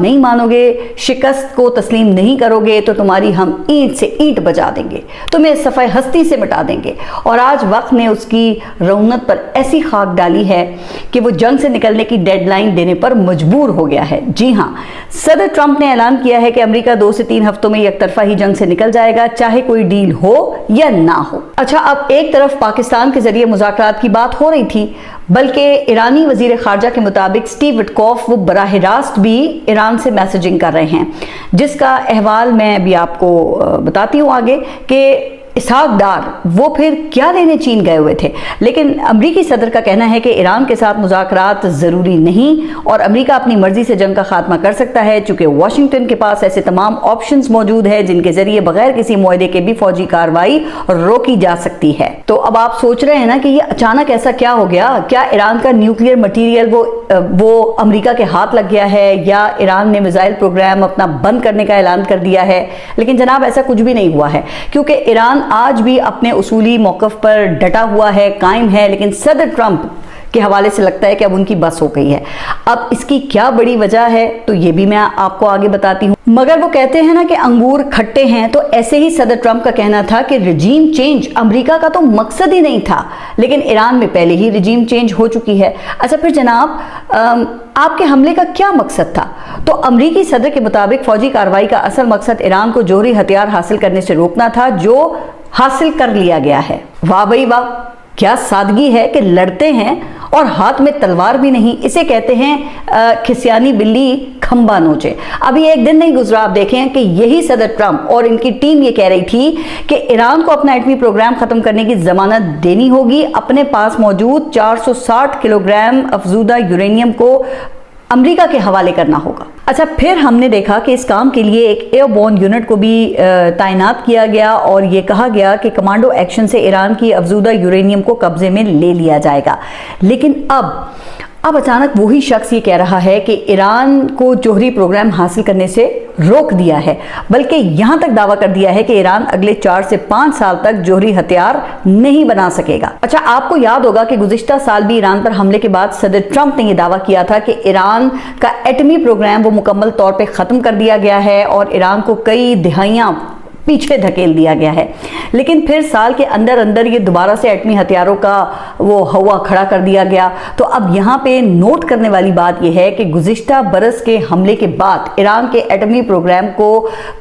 नहीं मानोगे, शिकस्त को तस्लीम नहीं करोगे तो तुम्हारी हम ईंट से ईंट बजा देंगे, तुम्हें सफ़े हस्ती से मिटा देंगे। और आज वक्त ने उसकी रौनक पर ऐसी खाक डाली है कि वो जंग से निकलने की डेडलाइन देने पर मजबूर हो गया है। जी हाँ, सदर ट्रंप ने ऐलान किया है कि अमेरिका 2 से 3 हफ्तों में एक तरफा ही जंग से निकल जाएगा, चाहे कोई डील हो या ना हो। अच्छा, अब एक तरफ पाकिस्तान के जरिए मुज़ाकरात की बात हो रही थी, बल्कि ईरानी वजीर खारजा के मुताबिक स्टीव विटकॉफ वो बराह रास्त भी ईरान से मैसेजिंग कर रहे हैं, जिसका अहवाल मैं अभी आपको बताती हूँ आगे कि इसहाक डार वो फिर क्या लेने चीन गए हुए थे। लेकिन अमरीकी सदर का कहना है कि ईरान के साथ मुज़ाकरात ज़रूरी नहीं और अमरीका अपनी मर्जी से जंग का खात्मा कर सकता है, चूँकि वाशिंगटन के पास ऐसे तमाम ऑप्शंस मौजूद है जिनके जरिए बगैर किसी मुआहदे के भी फौजी कार्रवाई रोकी जा सकती है। तो अब आप सोच रहे हैं ना कि ये अचानक ऐसा क्या हो गया, क्या ईरान का न्यूक्लियर मटीरियल वो अमरीका के हाथ लग गया है या ईरान ने मिसाइल प्रोग्राम अपना बंद करने का ऐलान कर दिया है। लेकिन जनाब, ऐसा कुछ भी नहीं हुआ है, क्योंकि ईरान आज भी अपने उसूली मौक़िफ़ पर डटा हुआ है, कायम है। लेकिन सदर ट्रंप के हवाले से लगता है कि अब उनकी बस हो गई है। अब इसकी क्या बड़ी वजह है तो ये भी मैं आपको आगे बताती हूँ। मगर वो कहते हैं ना कि अंगूर खट्टे हैं, तो ऐसे ही सदर ट्रंप का कहना था कि रिजीम चेंज अमेरिका का तो मकसद ही नहीं था, लेकिन ईरान में पहले ही रिजीम चेंज हो चुकी है। अच्छा, फिर जनाब, आपके हमले का क्या मकसद था? तो अमरीकी सदर के मुताबिक फौजी कार्रवाई का असल मकसद ईरान को जौहरी हथियार हासिल करने से रोकना था, जो हासिल कर लिया गया है। वाह भाई वाह, क्या सादगी है कि लड़ते हैं और हाथ में तलवार भी नहीं। इसे कहते हैं खिसियानी बिल्ली खंबा नोचे। अभी एक दिन नहीं गुजरा, आप देखें कि यही सदर ट्रंप और इनकी टीम ये कह रही थी कि ईरान को अपना एटमी प्रोग्राम खत्म करने की जमानत देनी होगी, अपने पास मौजूद 460 किलोग्राम अफजूदा यूरेनियम को अमेरिका के हवाले करना होगा। अच्छा, फिर हमने देखा कि इस काम के लिए एक एयरबोर्न यूनिट को भी तैनात किया गया और ये कहा गया कि कमांडो एक्शन से ईरान की अफजूदा यूरेनियम को कब्जे में ले लिया जाएगा। लेकिन अब अचानक वही शख्स ये कह रहा है कि ईरान को जौहरी प्रोग्राम हासिल करने से रोक दिया है, बल्कि यहाँ तक दावा कर दिया है कि ईरान अगले 4 से 5 साल तक जौहरी हथियार नहीं बना सकेगा। अच्छा, आपको याद होगा कि गुज़िश्ता साल भी ईरान पर हमले के बाद सदर ट्रंप ने यह दावा किया था कि ईरान का एटमी प्रोग्राम वो मुकम्मल तौर पर ख़त्म कर दिया गया है और ईरान को कई दिहाइयाँ पीछे धकेल दिया गया है। लेकिन फिर साल के अंदर अंदर ये दोबारा से एटमी हथियारों का वो हवा खड़ा कर दिया गया। तो अब यहाँ पे नोट करने वाली बात यह है कि गुज़िश्ता बरस के हमले के बाद ईरान के एटमी प्रोग्राम को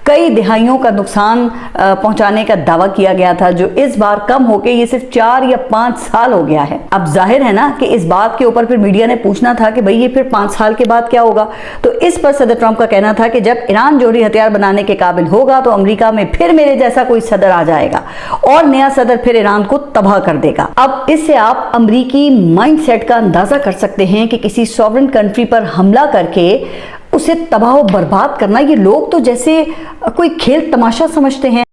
कई दिहाइयों का नुकसान पहुँचाने का दावा किया गया था, जो इस बार कम होकर ये सिर्फ 4 या 5 साल हो गया है। अब जाहिर है ना कि इस बात के ऊपर फिर मीडिया ने पूछना था कि भाई ये फिर 5 साल के बाद क्या होगा। तो इस पर सदर ट्रंप का कहना था कि जब ईरान जौहरी हथियार बनाने के काबिल होगा तो अमेरिका में फिर मेरे जैसा कोई सदर आ जाएगा और नया सदर फिर ईरान को तबाह कर देगा। अब इससे आप अमरीकी माइंडसेट का अंदाजा कर सकते हैं कि किसी सॉवरेन कंट्री पर हमला करके उसे तबाह और बर्बाद करना, ये लोग तो जैसे कोई खेल तमाशा समझते हैं।